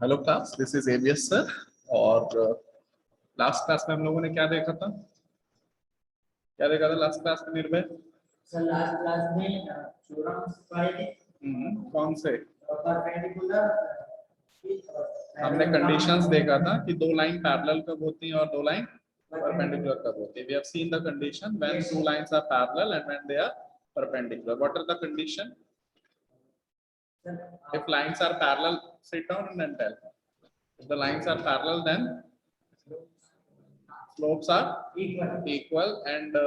Hello class, this is ABS sir. और last class में हम लोगों ने क्या देखा था लास्ट क्लास में निर्भय? सर लास्ट क्लास में थ्योरम्स पढ़े थे। कौन से? परपेंडिकुलर हमने कंडीशंस देखा था कि दो लाइन पैरेलल कब होती हैं और दो लाइन परपेंडिकुलर कब होती है। We have seen the condition when two lines are parallel and when they are perpendicular. What are the condition? If lines are parallel, sit down and then tell. If the lines are parallel, then slopes are equal, and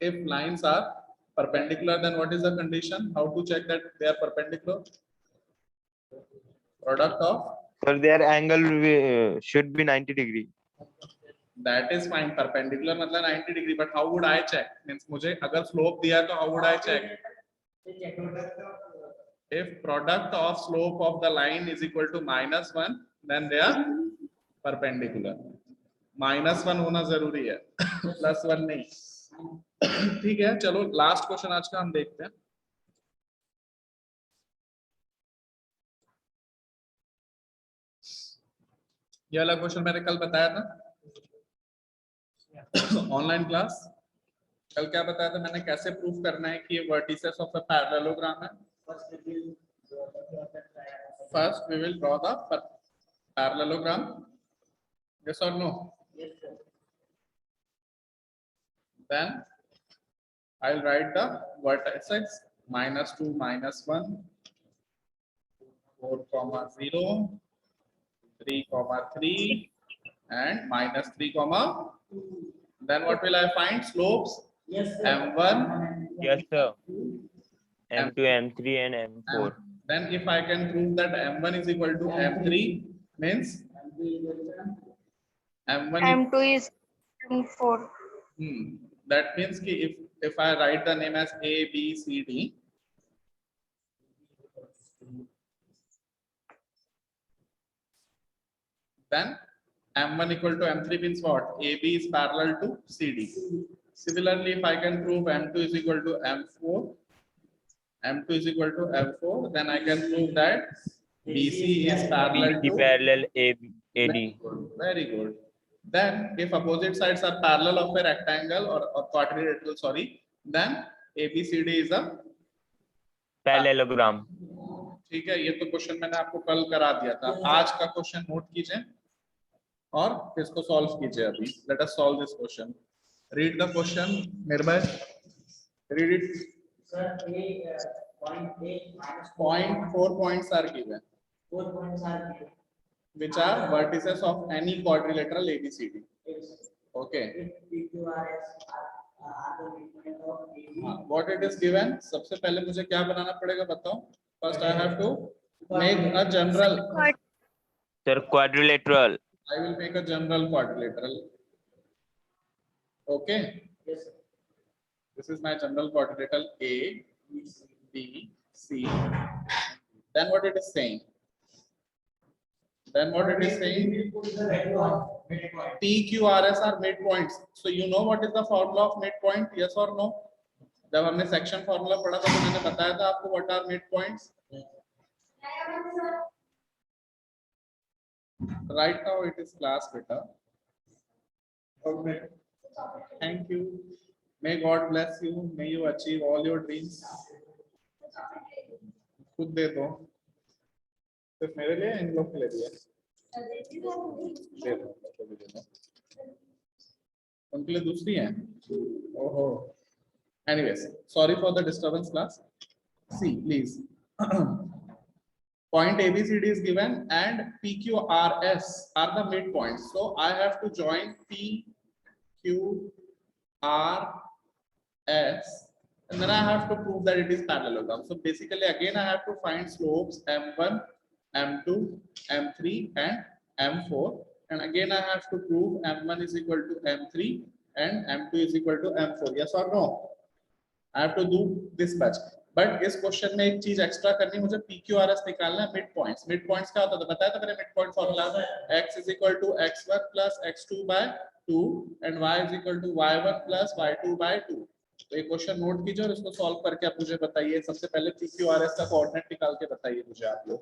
if lines are perpendicular, then what is the condition? How to check that they are perpendicular? Product of, So their angle should be 90 degree. that is fine. Perpendicular मतलब 90 degree, but how would I check? Means मुझे अगर slope दिया तो how would I check? If product of slope of the line is equal to -1, then they are perpendicular. -1 होना जरूरी है, +1 नहीं। ठीक है, चलो लास्ट क्वेश्चन आज का हम देखते हैं। ये वाला क्वेश्चन मैंने कल बताया था ऑनलाइन क्लास। कल क्या बताया था मैंने, कैसे प्रूफ करना है कि ये वर्टिसेस ऑफ अ पैरेललोग्राम है। First we will draw the parallelogram, yes or no? Yes, sir. Then I'll write the vertices -2, -1, 4, 0, 3, 3, and -3, then what will I find? Slopes Yes, sir. m1, Yes, sir. M2, M3, and M4. then if I can prove that m1 is equal to m3, means m1 M2 is M4. that means ki if I write the name as A, B, C, D, then m1 equal to m3 means what? AB is parallel to CD. Similarly, if I can prove m2 is equal to m4, m2 is equal to m4, then I can prove that BC is parallel BC to parallel AD. Very good. Then if opposite sides are parallel of a rectangle or quadrilateral, sorry, then ABCD is a Parallelogram. ठीक है, ये तो question मैंने आपको कल करा दिया था। आज का क्वेश्चन नोट कीजिए और इसको सॉल्व कीजिए अभी। Let us solve this question. Read the question Nirbhay, read it. Sir, point Point 4 points are given 4 points are given. which are vertices of any quadrilateral ABCD. Okay. If PQRS are the midpoint of AB. What it is given? सबसे पहले मुझे क्या बनाना पड़ेगा बताओ? First I have to make a general. Sir, quadrilateral. I will make a general quadrilateral. Okay. Yes, sir. This is my general quadrilateral A, B, C. Then what it is saying? Then what it is saying? We will put the value of midpoint. PQRS are midpoints. So you know what is the formula of midpoint? Yes or no? जब हमने section formula पढ़ा था तो मैंने बताया था आपको what are midpoints. Right now it is class beta. Okay. Thank you. May God bless you. May you achieve all your dreams. खुद दे दो, सिर्फ मेरे लिए, इन लोग के लिए दिया दे दो, दे दो। उनके लिए दूसरी है। ओहो। Anyways, sorry for the disturbance, class. See, please. Point ABCD is given and PQRS are the midpoints. So I have to join PQRS and then I have to prove that it is parallelogram. So basically again I have to find slopes M1, M2, M3 and M4, and again I have to prove M1 is equal to M3 and M2 is equal to M4. Yes or no? I have to do this much. But इस question में एक चीज extra करनी, मुझे PQRS निकालना है mid points. Mid points क्या होता था बताया था मैंने, mid point formula x is equal to x1 plus x2 by 2 and y is equal to y1 plus y2 by 2। तो ये क्वेश्चन नोट कीजिए और इसको सॉल्व करके आप मुझे बताइए। सबसे पहले PQRS का कोऑर्डिनेट निकाल के बताइए मुझे आप लोग।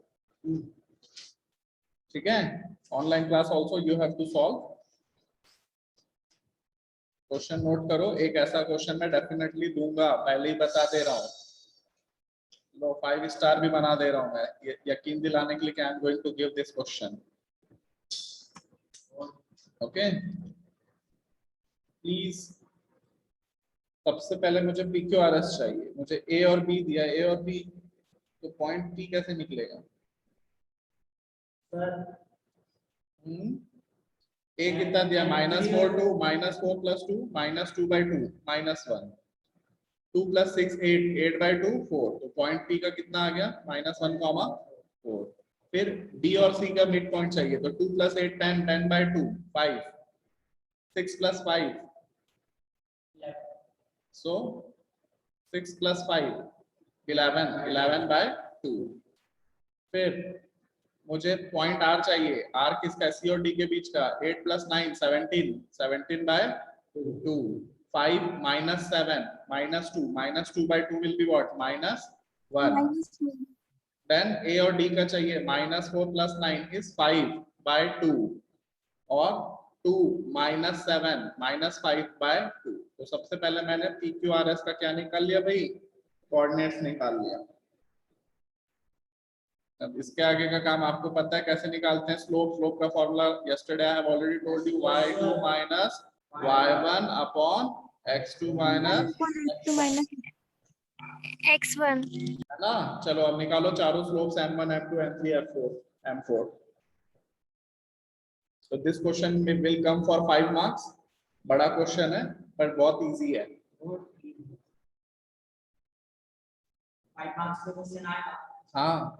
ठीक है, online class also you have to solve. Question note करो, एक ऐसा क्वेश्चन मैं डेफिनेटली दूंगा, पहले ही बता दे रहा हूँ। लो 5 स्टार भी बना दे रहा हूँ मैं, यकीन दिलाने के लिए I am going to give this question. Okay please, सबसे पहले मुझे PQRS चाहिए, मुझे A और B दिया, A और B, तो पॉइंट P कैसे निकलेगा? सर A कितना दिया? -4 2 -4 + 2 -2/2 -1 2 + 6 8 8/2 4, तो पॉइंट P का कितना आ गया? -1, 4। फिर B और C का मिड पॉइंट चाहिए, तो 2 + 8 10 10/2 5 6 + 5, so 6 + 5 11 11/2। फिर मुझे पॉइंट R चाहिए, R किसका? C और D के बीच का। 8 + 9 17 17/2 5 - 7 -2 -2/2 will be what? -1। then A और D का चाहिए, -4 + 9 is 5/2 और 2 - 7 -5/2। तो सबसे पहले मैंने PQRS का क्या निकाल लिया भाई? कोऑर्डिनेट्स निकाल लिया। अब इसके आगे का काम आपको पता है कैसे निकालते हैं स्लोप का formula. Yesterday I have already told you y2 - y1 upon x2 x1 है ना। चलो अब निकालो चारों slopes m1 m2 m3 m4। so this question will come for 5 marks। बड़ा क्वेश्चन है पर बहुत इजी है। 5 मार्क्स का क्वेश्चन आएगा। हाँ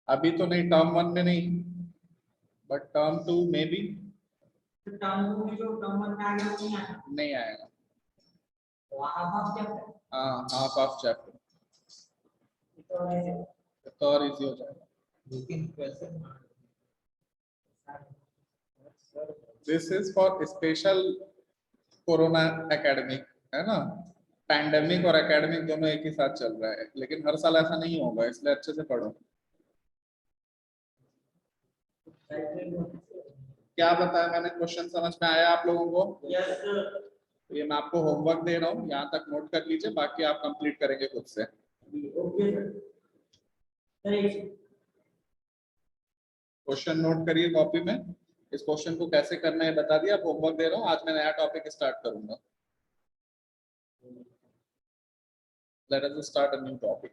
अभी तो नहीं, टर्म 1 में नहीं, बट टर्म 2 में भी टर्म 2 में जो टर्म 1 में आ गया वो नहीं आएगा। तो हाफ ऑफ चैप्टर, हाँ हाफ ऑफ चैप्टर तो और इजी हो जाएगा। लेकिन question this is for special corona academic, है ना। पैंडेमिक और एकेडमिक दोनों एक ही साथ चल रहा है, लेकिन हर साल ऐसा नहीं होगा, इसलिए अच्छे से पढ़ो। क्या बताया मैंने? क्वेश्चन समझ में आया आप लोगों को? Yes sir. तो ये मैं आपको होमवर्क दे रहा हूँ, यहाँ तक नोट कर लीजिए, बाकी आप कंप्लीट करेंगे खुद से। Okay sir. क्वेश्चन नोट करिए कॉपी में। इस क्वेश्चन को कैसे करना है बता दिया, अब होमवर्क दे रहा हूँ। आज मैं नया टॉपिक स्टार्ट करूंगा। Let us start a new topic.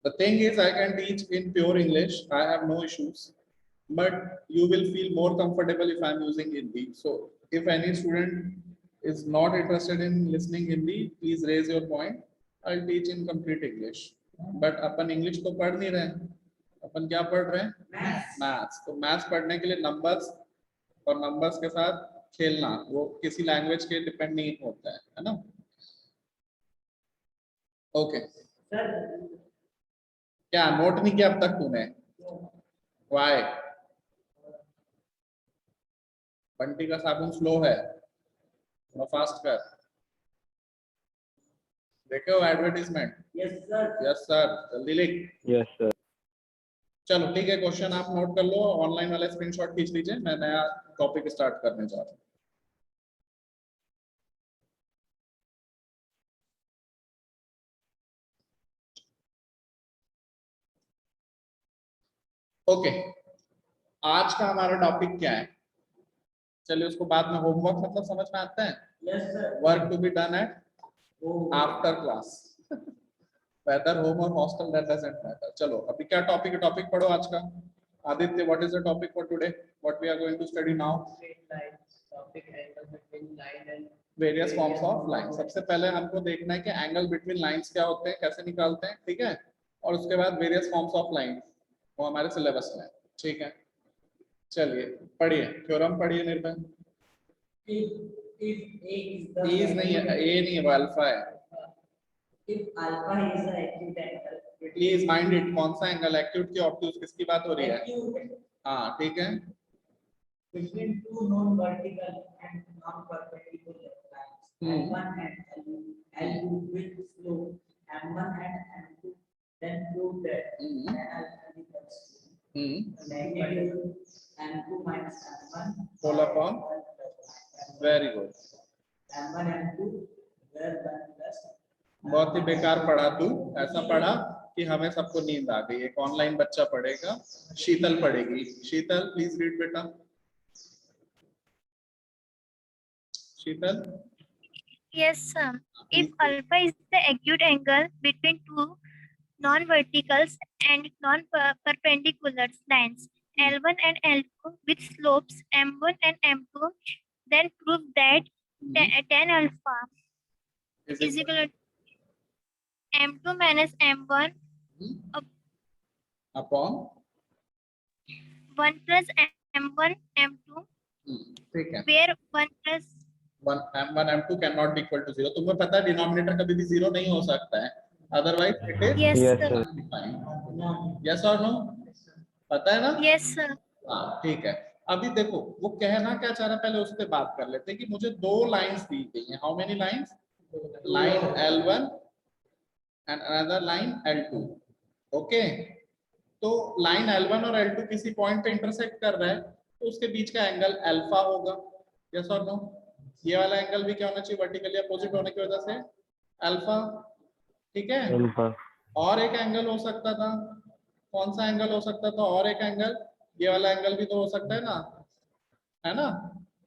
The thing is, I can teach in pure English. I have no issues, but you will feel more comfortable if I am using Hindi. So, if any student is not interested in listening Hindi, please raise your point. I'll teach in complete English. But upon English तो पढ़ नहीं रहे हैं, अपन क्या पढ़ रहे हैं? Maths. तो मैथ्स पढ़ने के लिए नंबर्स और नंबर्स के साथ खेलना, वो किसी लैंग्वेज के डिपेंड नहीं होता है ना। ओके सर क्या नोट नहीं किया अब तक तूने? वाई? बंटी का साबुन स्लो है, थोड़ा फास्ट कर। देखे हो advertisement? Yes sir. Yes sir, जल्दी लिख। Yes sir. चलो ठीक है, क्वेश्चन आप नोट कर लो, ऑनलाइन वाला स्क्रीनशॉट खींच लीजिए, मैं नया टॉपिक स्टार्ट करने जा रहा हूँ। ओके आज का हमारा टॉपिक क्या है? चलिए उसको बाद में, होमवर्क मतलब समझ में आता है? Yes sir. Work to be done at after class, whether home और हॉस्टल, दैट डजंट मैटर। चलो अभी क्या टॉपिक पढ़ो आज का। Aditya, what is the topic for today? What we are going to study now? Various forms of line. सबसे पहले हमको देखना है कि एंगल बिटवीन लाइंस क्या होते हैं, कैसे निकालते हैं, ठीक है। और उसके बाद वेरियस फॉर्म्स ऑफ लाइन, वो हमारे सिलेबस में, ठीक है। चलिए पढ़िए, थ्योरम पढ़िए निर्भय। इज नहीं है, ए नहीं है, वो अल्फा है। If alpha is the acute angle, please mind it, कौन सा एंगल? एक्यूट की ऑब्ट्यूज, किसकी बात हो रही है? acute हाँ ठीक है। between two non-vertical and non-perpendicular lines, L1 and L2 with slope M1 and M2, then prove that alpha is the negative m2 minus m1 Whole upon, very good. m1 m2 where 1 plus बहुत ही बेकार पढ़ा तू, ऐसा पढ़ा कि हमें सबको नींद आ गई। एक ऑनलाइन बच्चा पढ़ेगा, शीतल पढ़ेगी। शीतल प्लीज रीड बेटा। शीतल Yes, sir. If alpha is the acute angle between two non-verticals and non-perpendicular lines, L1 and L2 with slopes M1 and M2, then prove that tan alpha is equal to M2 minus M1 upon 1 plus M1 M2, ठीक है। where 1 plus m1 m2 can not be equal to 0। तुम्हें पता है denominator कभी भी 0 नहीं हो सकता है, otherwise it is yes, Yes, sir. sir. Yes और नो, पता है ना? Yes, sir. हाँ ठीक है। अभी देखो वो कहना क्या चाह रहा है, पहले उस पर बात कर लेते हैं कि मुझे दो लाइंस दी गई हैं। How many lines? Line L1 and another line L2। Okay, तो लाइन L1 और L2 किसी पॉइंट पे इंटरसेक्ट कर रहा है, तो उसके बीच का एंगल अल्फा होगा। यस और नो? ये वाला एंगल भी क्या होना चाहिए? वर्टिकली अपोजिट होने की वजह से अल्फा। ठीक है। Alpha. और एक एंगल हो सकता था, कौन सा एंगल हो सकता था? और एक एंगल, ये वाला एंगल भी तो हो सकता है ना, है ना?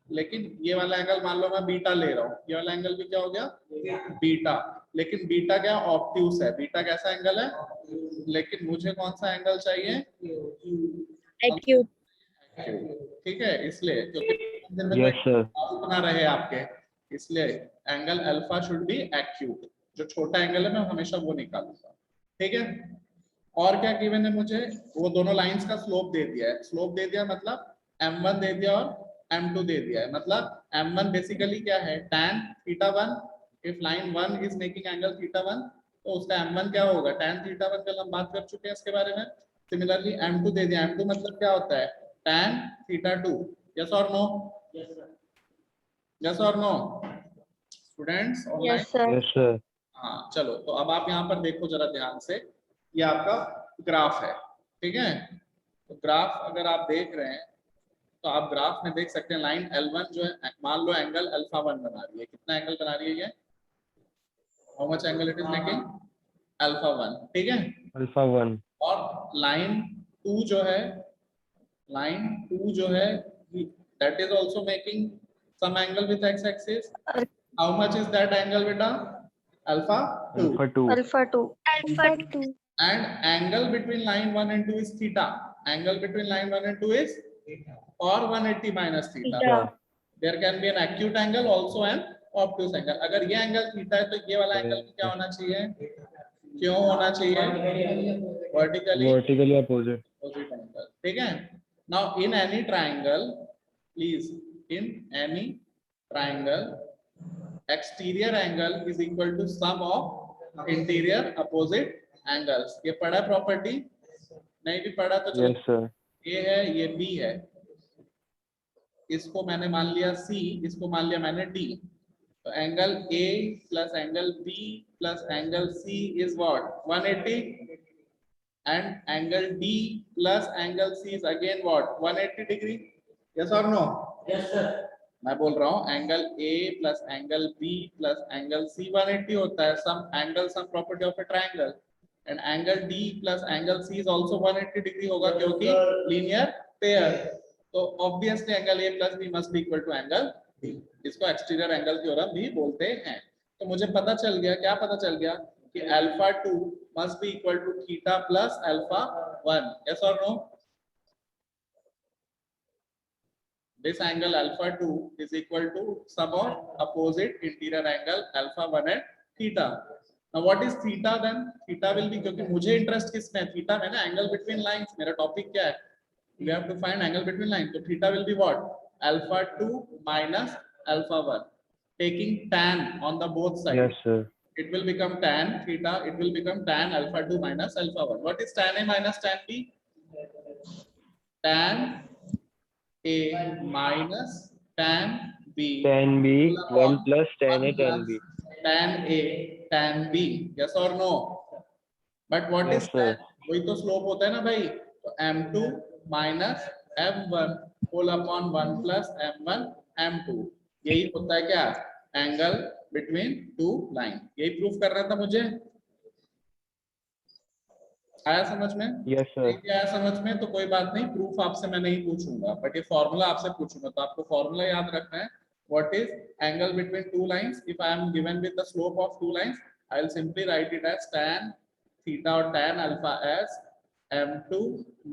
लेकिन ये वाला एंगल मान लो मैं बीटा ले रहा हूँ, ये वाला एंगल भी क्या हो गया? बीटा। लेकिन बीटा क्या? ऑब्ट्यूस है। बीटा कैसा एंगल है? लेकिन मुझे कौन सा एंगल चाहिए? Acute. ठीक है, इसलिए क्योंकि Yes, sir. ना रहे आपके, इसलिए angle alpha should be acute. जो छोटा एंगल है मैं हमेशा वो निकालूंगा। ठीक है। और क्या गिवन है मुझे? वो दोनों लाइंस का स्लोप दे दिया है। स्लोप दे दिया मतलब m1 दे दिया और m2 दे दिया है। मतलब m1 बेसिकली क्या है? tan θ1। If line 1 is making angle θ1, तो उसका m1 क्या होगा? tan θ1। कल हम बात कर चुके हैं इसके बारे में। सिमिलरली m2 दे दिया। m2 मतलब क्या होता है? tan θ2। यस और नो? यस और no students online? Yes, sir. Yes, sir. हाँ चलो, तो अब आप यहाँ पर देखो जरा ध्यान से, ये आपका ग्राफ है। ठीक है, तो ग्राफ अगर आप देख रहे हैं तो आप ग्राफ में देख सकते हैं लाइन L1 जो है, मान लो एंगल अल्फा 1 बना रही है। कितना एंगल बना रही है ये? How much angle it is making? Alpha 1। ठीक है। Alpha 1. और लाइन 2 जो है, लाइन 2 जो है, that is also making some angle with x axis. How much is that angle बेटा? Alpha 2। Alpha 2. Alpha 2. Alpha 2. And angle between line 1 and 2 is theta. Angle between line 1 and 2 is or 180 minus theta. Theta. There can be an acute angle also and obtuse angle. अगर ये angle theta है तो ये वाला angle क्या होना चाहिए? क्यों होना चाहिए? Vertically Vertically opposite. opposite angle. ठीक है। Now in any triangle, please, in any triangle, exterior angle is equal to sum of interior opposite angles। ये पढ़ा प्रॉपर्टी? नहीं भी पढ़ा तो चलो, Yes, sir. ये है, ये बी है, इसको मैंने मान लिया सी, इसको मान लिया मैंने डी। तो angle A plus angle B plus angle C is what? 180। And angle D plus angle C is again what? 180 degree. Yes और नो? yes sir मैं बोल रहा हूँ angle A plus angle B plus angle C 180 होता है। Sum angle sum property of a triangle. And angle D plus angle C is also 180 degree होगा क्योंकि linear pair. तो obviously angle A plus B must be equal to angle B. इसको exterior angle theorem भी बोलते हैं। तो मुझे पता चल गया, क्या पता चल गया? कि alpha 2 must be equal to theta plus alpha 1। Yes और no? This angle alpha 2 is equal to sum of opposite interior angle alpha 1 and theta. Now what is theta then? Theta will be, क्योंकि मुझे interest किसमें है? Theta में ना, angle between lines. मेरा topic क्या है? We have to find angle between lines. So theta will be what? Alpha 2 minus alpha 1. Taking tan on the both sides. Yes, sir. It will become tan theta. It will become tan alpha 2 minus alpha 1. What is tan A minus tan B? Tan A minus tan B. Tan B 1 plus tan A tan B. Tan A tan B. Yes or no? But what Yes, is sir. tan? वही तो slope होता है ना भाई। तो m2 minus m1 whole upon 1 plus m1 m2, यही होता है क्या, एंगल बिटवीन टू लाइन। यही प्रूफ कर रहा था मुझे, आया समझ में? Yes sir. नहीं आया समझ में तो कोई बात नहीं, प्रूफ आपसे मैं नहीं पूछूंगा, बट ये फॉर्मूला आपसे पूछूंगा, तो आपको फॉर्मूला याद रखना है। What is angle between two lines? If I am given with the slope of two lines, I will simply write it as tan theta और tan alpha as m2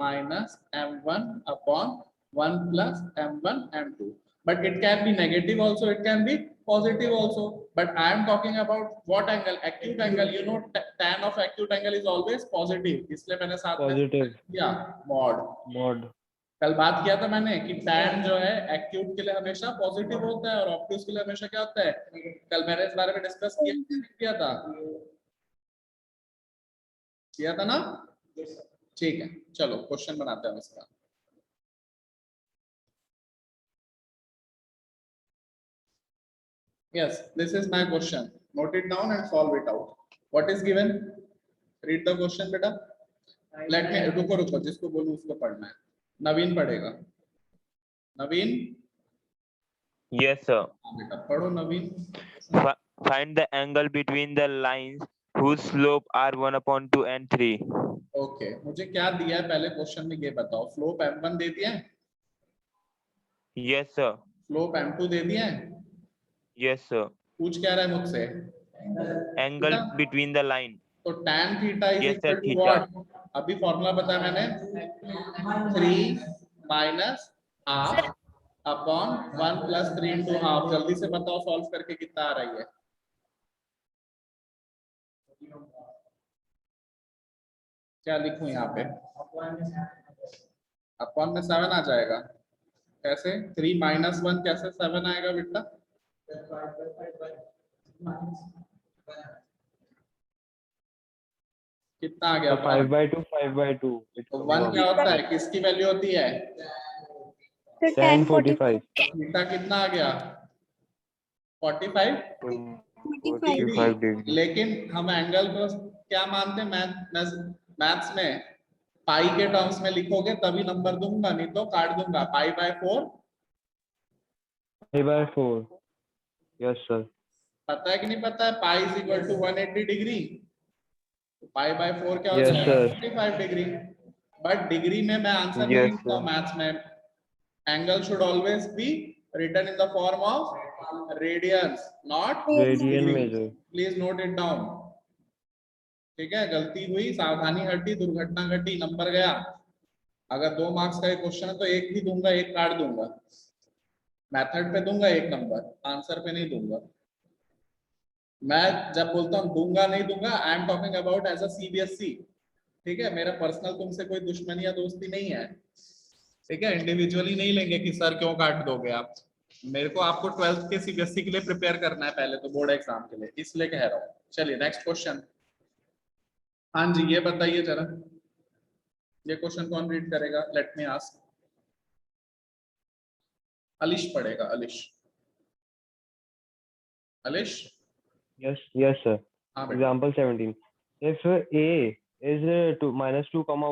minus m1 upon 1 plus m1 m2, but it can be negative also, it can be positive also, but I am talking about what angle? Acute angle. You know tan of acute angle is always positive, इसलिए मैंने साथ में Positive. किया mod। Mod. कल बात किया था मैंने कि tan जो है एक्यूट के लिए हमेशा पॉजिटिव होता है और ऑब्ट्यूज के लिए हमेशा क्या होता है, कल मैंने इस बारे में डिस्कस किया था ना? ठीक है, चलो क्वेश्चन बनाते हैं इसका। Yes, this is my question. Note it down and solve it out. What is given? Read the question, बेटा। Let me रुको, जिसको बोलूं उसको पढ़ना है। नवीन पढ़ेगा। नवीन? Yes sir. बेटा पढ़ो नवीन। Find the angle between the lines whose slope are 1/2 and 3. Okay, मुझे क्या दिया है पहले क्वेश्चन में ये बताओ। स्लोप m1 दे दिया है? Yes sir. स्लोप m2 दे दिया है? Yes sir. पूछ क्या रहा है मुझसे? Angle between the line. तो tan theta is Yes, sir, equal to theta. What? अभी फॉर्मूला बताया मैंने, 3 minus half upon 1 plus 3 into half. जल्दी से बताओ सॉल्व करके कितना आ रही है? क्या लिखूं यहाँ पे? अपॉन में 7 आ जाएगा। कैसे? 3 माइनस 1 कैसे 7 आएगा बेटा? कितना आ गया? 5/2 5/2. तो 1 क्या होता है, किसकी वैल्यू होती है? तो Tan 10 45. थीटा कितना आ गया? 45 45 degree. लेकिन हम एंगल को क्या मानते हैं? मैथ्स में पाई के टर्म्स में लिखोगे तभी नंबर दूंगा, नहीं तो काट दूंगा। पाई बाय 4 5/4. Yes sir. पता है कि नहीं पता है? Pi is equal to 180 degree. Pi by 4 क्या होता Yes है? sir. 45 डिग्री। बट डिग्री में मैं आंसर नहीं Yes लिखता हूँ sir. मैथ्स में। Angle should always be written in the form of radians, not Radian measure. Please note it down. ठीक है, गलती हुई, सावधानी हटी, दुर्घटना घटी, नंबर गया। अगर 2 मार्क्स का क्वेश्चन है तो 1 ही दूंगा, 1 काट दूंगा। मेथड पे दूंगा 1 नंबर, आंसर पे नहीं दूंगा। मैं जब बोलता हूँ दूंगा नहीं दूंगा, I am talking about as a CBSE. ठीक है, मेरा पर्सनल तुमसे कोई दुश्मनी या दोस्ती नहीं है। ठीक है, इंडिविजुअली नहीं लेंगे कि सर क्यों काट दोगे आप। मेरे को आपको 12th के सीबीएसई के लिए प्रिपेयर करना है पहले तो, बोर्ड एग्जाम के लिए, इसलिए कह रहा हूँ। चलिए नेक्स्ट क्वेश्चन। हाँ जी, ये बताइए जरा, ये क्वेश्चन कौन रीड करेगा? Let me ask. अलिश पढ़ेगा। अलिश। अलिश? Yes sir. हाँ बेटा। Example 17. If A is -2,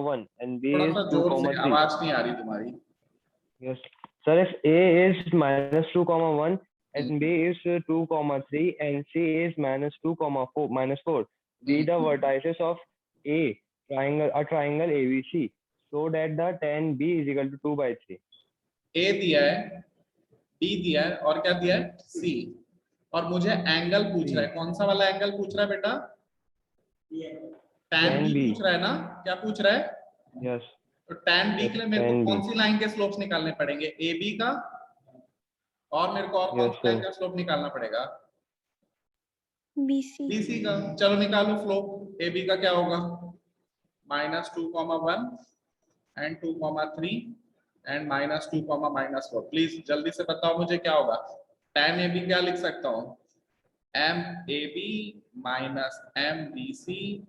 1 and B थोड़ा is सा 2, जोर से, 3. आवाज नहीं आ रही तुम्हारी। Yes. Sir, if A is -2, 1 and B is 2, 3 and C is -4, be the vertices of a triangle ABC so that the tan B is equal to 2/3. ए दिया है, बी दिया है, और क्या दिया है? सी। और मुझे एंगल पूछ रहा है। कौन सा वाला एंगल पूछ रहा है बेटा? tan बी पूछ रहा है ना? क्या पूछ रहा है? Yes. तो tan बी के लिए मेरे को कौन सी लाइन के स्लोप्स निकालने पड़ेंगे? ए बी का, और मेरे को और कौन सी लाइन का स्लोप निकालना पड़ेगा? बीसी का। चलो निकालो स्लोप। ए बी का क्या होगा? -2, 1 and 2, 3 and -2, -4। प्लीज जल्दी से बताओ मुझे क्या होगा? tan ए बी क्या लिख सकता हूँ? m a b minus m b c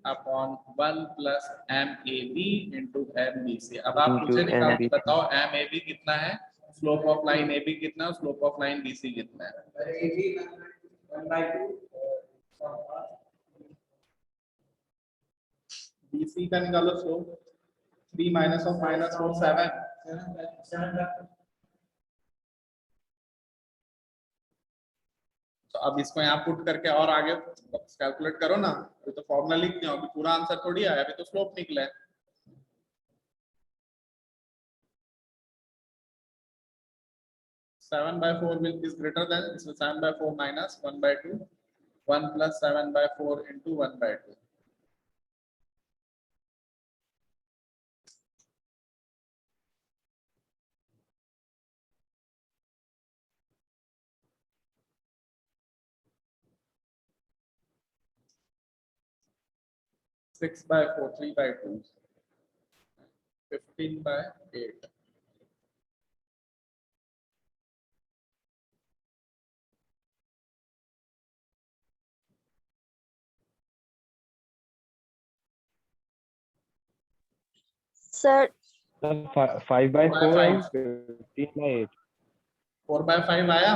upon 1 plus m a b into m b c। अब आप मुझे निकाल के बताओ m a b कितना है, slope of line A B कितना है, slope of line B C कितना है? बी सी का निकालो स्लोप। 3 minus of minus 4 7. तो अब इसको यहाँ पुट करके और आगे कैलकुलेट करो ना, तो फॉर्मूला लिख दिया, अभी पूरा आंसर थोड़ी आया, अभी तो स्लोप निकला है। 7/4 is greater than, इसमें 7/4 minus 1/2, 1 plus 7/4 into 1/2. Six by 4, 3/2, 15/8. Sir, 5/4 and 15/8. 4/5 आया।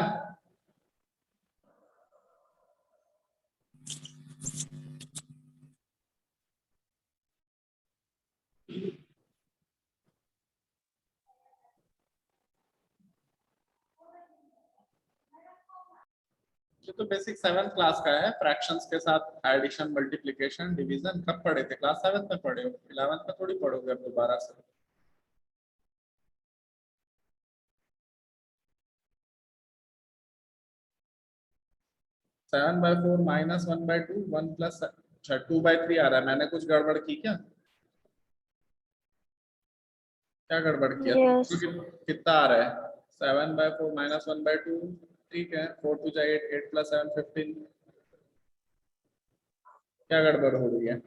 ये तो बेसिक 7th क्लास का है, फ्रैक्शंस के साथ एडिशन, मल्टीप्लिकेशन, डिवीजन कब पढ़े थे? क्लास 7th में पढ़े हो, 11th में थोड़ी पढ़ोगे अब दोबारा से। Seven by four minus 1/2, 1 plus 2/3 आ रहा है। मैंने कुछ गड़बड़ की क्या? क्या गड़बड़ किया? Yes. कितना आ रहा है? 7/4 माइनस 1/2, ठीक है। 4 2 जा 8, 8 प्लस 7 15। क्या गड़बड़ हो रही है?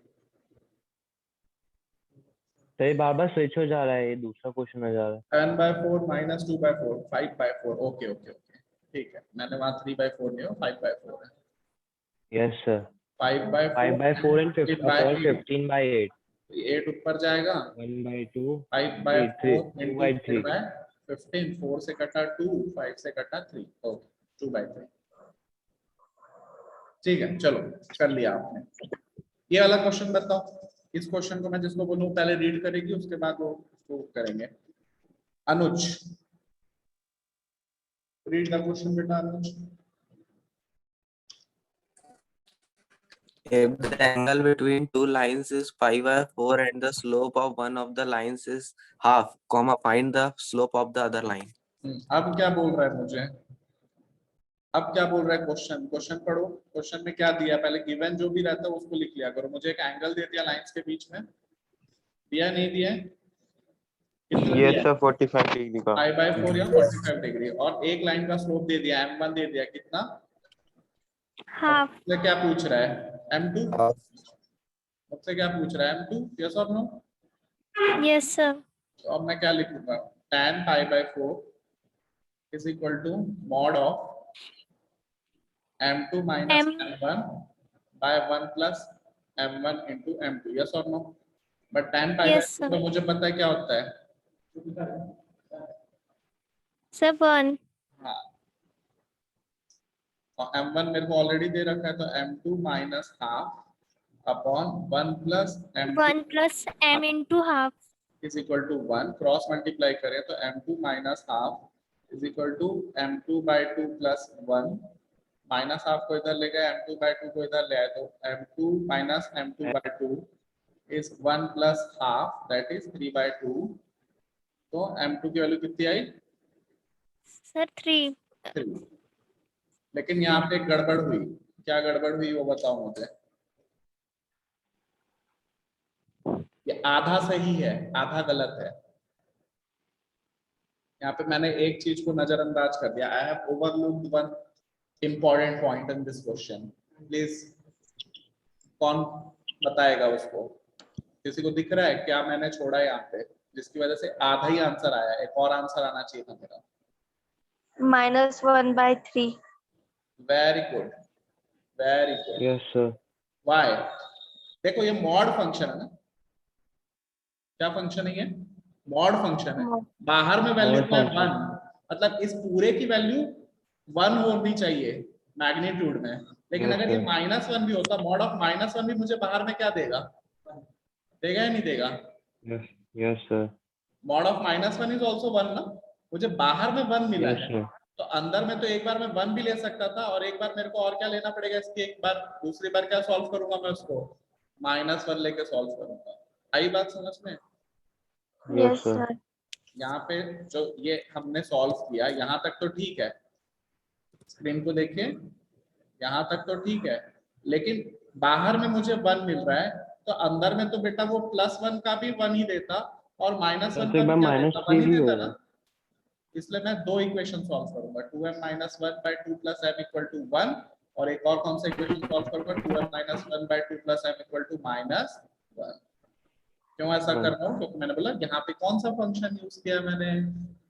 सही, बार स्विच हो जा रहा है, ये दूसरा क्वेश्चन आ जा रहा है। 7/4 माइनस 2/4, 5/4। ओके ओके ओके, ठीक है। मैंने वहां 3/4 नहीं हो, 5/4 है। Yes sir. 5/4 and 15/8. 8 ऊपर जाएगा, 1/2 5/4 2/3 15, 4 से कटा 2, 5 से कटा 3, ओके 2/3। ठीक है, चलो कर लिया आपने। ये वाला क्वेश्चन बताओ। इस क्वेश्चन को मैं जिसको बोलूं पहले रीड करेगी, उसके बाद वो प्रूव करेंगे। अनुज, रीड द क्वेश्चन बेटा अनुज। If the angle between two lines is 5/4 and the slope of one of the lines is half, find the slope of the other line. अब क्या बोल रहा है मुझे? अब क्या बोल रहा है क्वेश्चन? क्वेश्चन पढ़ो। क्वेश्चन में क्या दिया? पहले गिवन जो भी रहता है उसको लिख लिया करो। मुझे एक एंगल दे दिया लाइंस के बीच में, दिया नहीं दिया? ये सर 45 डिग्री का 5/4 या 45 डिग्री, और एक लाइन का स्लोप दे दिया m1 दे दिया, कितना? हाफ। मुझसे क्या पूछ रहा है? m2। मुझसे क्या पूछ रहा है? m2, यस और नो? Yes sir. तो अब मैं क्या लिखूंगा? tan pi/4 is equal to mod of m2 minus m1 by 1 plus m1 into m2, yes or no? But tan pi/4 तो मुझे पता है क्या होता है। सर 1। हाँ, और m1 मेरे को ऑलरेडी दे रखा है, तो m2 minus half upon 1 plus m2 1 plus m into half is equal to 1। Cross multiply करें तो m2 minus half is equal to m2/2 plus 1। Minus half को इधर ले गए, m2/2 को इधर ले आए, तो m2 minus m2/2 is 1 plus half, that is 3/2। तो m2 की वैल्यू कितनी आई? सर 3। 3। लेकिन यहाँ पे एक गड़बड़ हुई। क्या गड़बड़ हुई वो बताओ मुझे। ये आधा सही है, आधा गलत है। यहाँ पे मैंने एक चीज को नजरअंदाज कर दिया। I have overlooked one important point in this question. Please कौन बताएगा उसको? किसी को दिख रहा है क्या मैंने छोड़ा है यहाँ पे, जिसकी वजह से आधा ही आंसर आया? एक और आंसर आना चाहिए था मेरा। -1/3. Very good, very good. Yes sir. Why? देखो ये मॉड फंक्शन है ना। क्या फंक्शन है ये? मॉड फंक्शन है। बाहर में वैल्यू क्या है? 1। मतलब इस पूरे की वैल्यू 1 होनी चाहिए मैग्नीट्यूड में। लेकिन अगर ये -1 भी होता, मॉड ऑफ -1 भी मुझे बाहर में क्या देगा? देगा या नहीं देगा? Yes, sir. Mod of -1 is also 1 ना, मुझे बाहर में 1 मिला Yes, है, sir. तो अंदर में तो एक बार मैं 1 भी ले सकता था, और एक बार मेरे को और क्या लेना पड़ेगा इसकी, एक बार दूसरी बार क्या सॉल्व करूंगा मैं उसको, -1 लेके सॉल्व करूंगा। आई बात समझ में? Yes, Yes, sir. sir. यहाँ पे जो ये हमने सॉल्व किया यहाँ तक तो ठीक है, स्क्रीन को देखिए, यहाँ तक तो ठीक है, लेकिन बाहर में मुझे 1 मिल रहा है, तो अंदर में तो बेटा वो +1 का भी 1 ही देता, और -1 तो का एक बार भी क्या देता, 1 -3 ही भी देता होगा। ना। इसलिए मैं दो इक्वेशन सॉल्व करूंगा, 2m-1/2 + m = 1, और एक और कौन सा इक्वेशन सॉल्व करूंगा, 2m-1/2 + m = -1। क्यों ऐसा कर रहा हूँ, क्योंकि मैंने बोला यहाँ पे कौन सा फंक्शन यूज किया है, मैंने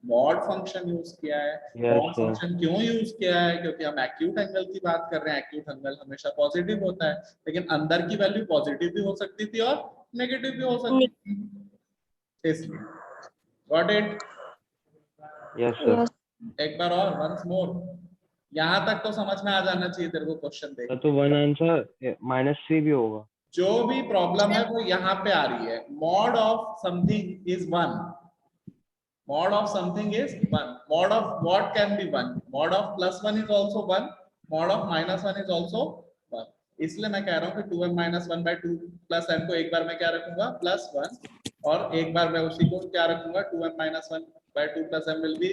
मॉड फंक्शन यूज किया है। Yes, mod sir. फंक्शन क्यों यूज किया है, क्योंकि हम एक्यूट एंगल की बात कर रहे हैं, एक्यूट एंगल हमेशा पॉजिटिव होता है, लेकिन अंदर की वैल्यू पॉजिटिव भी हो सकती थी और नेगेटिव भी हो सकती थी, इसलिए got it. Yes, sir. Yes. एक बार और वंस मोर, यहाँ तक तो समझ में आ जाना चाहिए तेरे को क्वेश्चन देख। तो वन आंसर -3 भी होगा। जो भी प्रॉब्लम है वो यहाँ पे आ रही है, mod of something is 1, mod of something is 1, mod of what can be 1, mod of +1 is also 1, mod of -1 is also 1। इसलिए मैं कह रहा हूँ कि 2m-1/2 + m को एक बार मैं क्या रखूंगा +1, और एक बार मैं उसी को क्या रखूंगा 2m-1/2 + m will be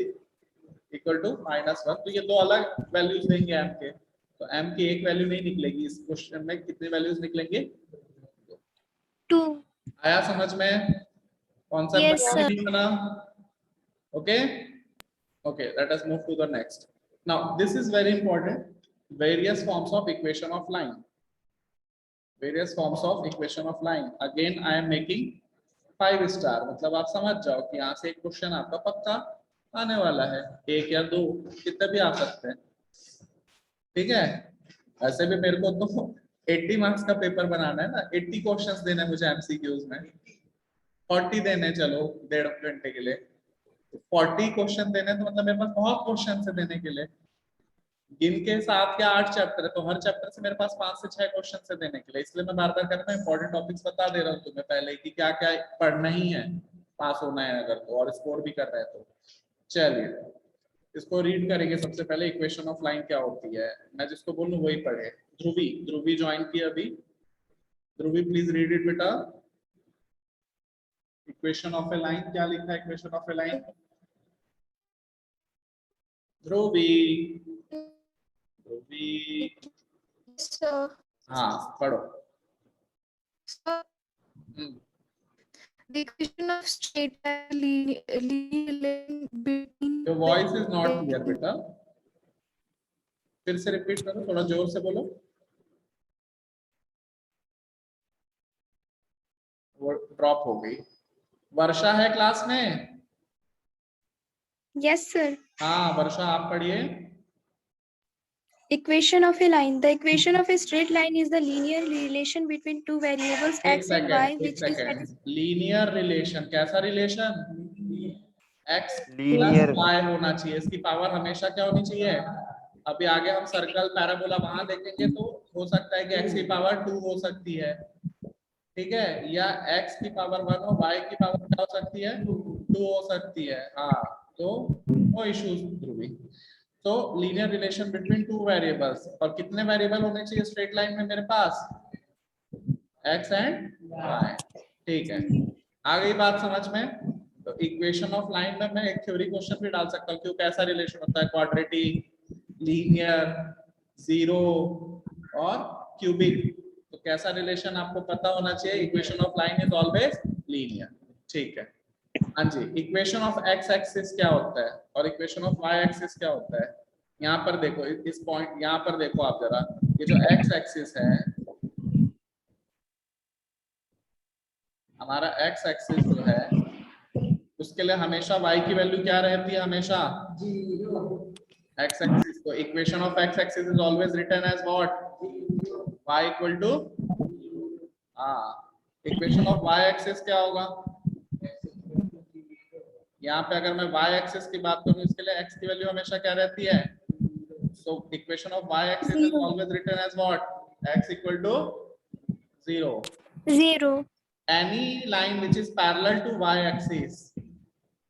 equal to -1। तो ये दो अलग वैल्यूज देंगे m के, तो m की एक वैल्यू नहीं निकलेगी, इस क्वेश्चन में कितने वैल्यूज निकलेंगे, 2। आया समझ में? कॉन्सेप्ट Yes, में sir. लिखना। Okay, okay, let us move to the next. Now this is very important, various forms of equation of line, various forms of equation of line, again I am making 5 star, मतलब आप समझ जाओ कि यहाँ से एक question आपका पक्का आने वाला है, एक या दो कितने भी आ सकते हैं, ठीक है। ऐसे भी मेरे को तो 80 मार्क्स का पेपर बनाना है ना, 80 क्वेश्चंस देने मुझे एमसीक्यूज में, 40 देने चलो 1.5 घंटे के लिए, 40 क्वेश्चन देने तो मतलब मेरे पास बहुत क्वेश्चन है देने के लिए, गिन के 7 या 8 चैप्टर है, तो हर चैप्टर से मेरे पास 5 से 6 क्वेश्चन है देने के लिए, इसलिए मैं बार बार कहता हूँ इंपॉर्टेंट टॉपिक्स बता दे रहा हूँ तुम्हें पहले कि क्या क्या पढ़ना ही है, पास होना है अगर तो, और स्कोर भी कर रहे हैं तो। चलिए इसको रीड करेंगे, सबसे पहले इक्वेशन ऑफ लाइन क्या होती है, मैं जिसको बोलूँ वही पढ़े। ध्रुवी, ध्रुवी ज्वाइन की अभी, ध्रुवी प्लीज रीड इट बेटा। इक्वेशन ऑफ ए लाइन क्या लिखा है, equation of A line, Dhubri, Dhubri, So, हाँ पढ़ो। the equation of straight line between Your voice is not clear बेटा, फिर से रिपीट करो, थोड़ा जोर से बोलो, वो ड्रॉप हो गई। वर्षा है क्लास में? Yes, sir. हाँ वर्षा आप पढ़िए। Equation of a line. The equation of a straight line is the linear relation between two variables एक x and y, सेकेंड, एक which is second, linear relation, कैसा रिलेशन, x Linear. + y होना चाहिए, इसकी power हमेशा क्या होनी चाहिए। अभी आगे हम सर्कल पैराबोला वहां देखेंगे तो हो सकता है कि x की पावर 2 हो सकती है, ठीक है, या x की पावर 1 और y की पावर क्या हो सकती है 2 हो सकती है, हाँ तो नो इश्यूज ध्रुवी। तो linear relation between two variables, और कितने वेरिएबल होने चाहिए स्ट्रेट लाइन में मेरे पास, x एंड y, ठीक है। आ गई बात समझ में? तो इक्वेशन ऑफ लाइन में मैं एक थ्योरी क्वेश्चन भी डाल सकता हूँ, क्यों कैसा रिलेशन होता है, क्वाड्रेटिक, लीनियर, जीरो और क्यूबिक, तो कैसा रिलेशन आपको पता होना चाहिए, equation of line is always linear, ठीक है। हाँ जी, इक्वेशन ऑफ एक्स एक्सिस क्या होता है और इक्वेशन ऑफ वाई एक्सिस क्या होता है, यहाँ पर देखो, इस पॉइंट यहाँ पर देखो आप जरा, ये जो एक्स एक्सिस है हमारा, एक्स एक्सिस जो है उसके लिए हमेशा वाई की वैल्यू क्या रहती है, हमेशा एक्स एक्सिस, तो equation of X axis is always written as what, y = equation of y axis क्या होगा, यहाँ पे अगर मैं y एक्सिस की बात करूँ इसके लिए x की वैल्यू हमेशा क्या रहती है, so equation of y axis is always written as what, x = 0। 0। any line which is parallel to y-axis.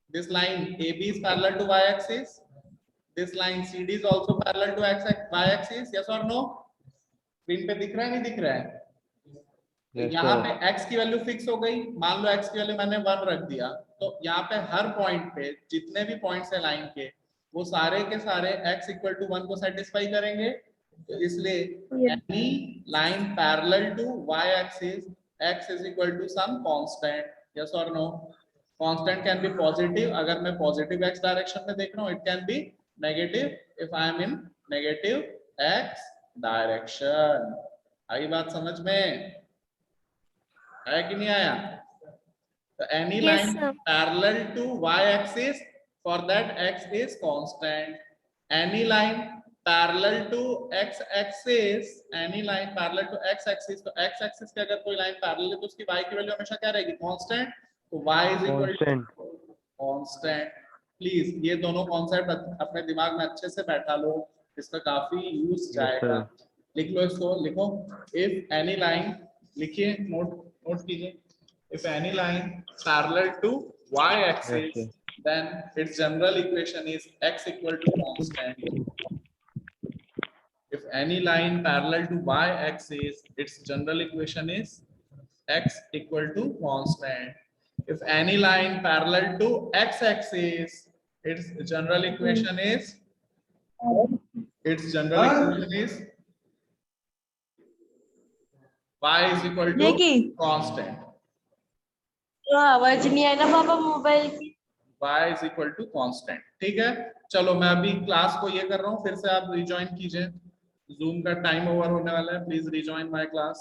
This line AB is parallel to y-axis. This line CD is also parallel to y-axis. Yes or no? Screen पे दिख रहा है नहीं दिख रहा है? Yes, यहाँ sir. पे x की वैल्यू फिक्स हो गई, मान लो x की वैल्यू मैंने 1 रख दिया, तो यहाँ पे हर पॉइंट पे जितने भी पॉइंट्स है लाइन के वो सारे के सारे x इक्वल टू 1 को सेटिस्फाई करेंगे, तो इसलिए any line parallel to y axis x is equal to some constant. Yes और no? Constant can be positive, अगर मैं पॉजिटिव x डायरेक्शन में देख रहा हूँ, it can be negative if I am in negative x direction. आई बात समझ में? है कि नहीं आया? तो any Yes, line sir. parallel to y-axis, for that x is constant. Any line parallel to x-axis, any line parallel to x-axis, तो x-axis के अगर कोई लाइन पैरेलल है तो उसकी y की वैल्यू हमेशा क्या रहेगी? कांस्टेंट. तो y is equal to Constant. Constant. Please ये दोनों कॉन्सेप्ट अपने दिमाग में अच्छे से बैठा लो, इसका काफी यूज जाएगा. लिख लो इसको, लिखो. इफ एनी लाइन, लिखिए, नोट कीजिए. If any line parallel to y-axis, Yes, then its general equation is x equal to constant. If any line parallel to y-axis, its general equation is x equal to constant. If any line parallel to x-axis, its general equation is y is equal to constant. आवाज नहीं आई ना पापा mobile की. y is equal to constant. ठीक है, चलो मैं अभी क्लास को ये कर रहा हूँ, फिर से आप रिजॉइन कीजिए. जूम का टाइम ओवर होने वाला है, प्लीज रिजॉइन माय क्लास.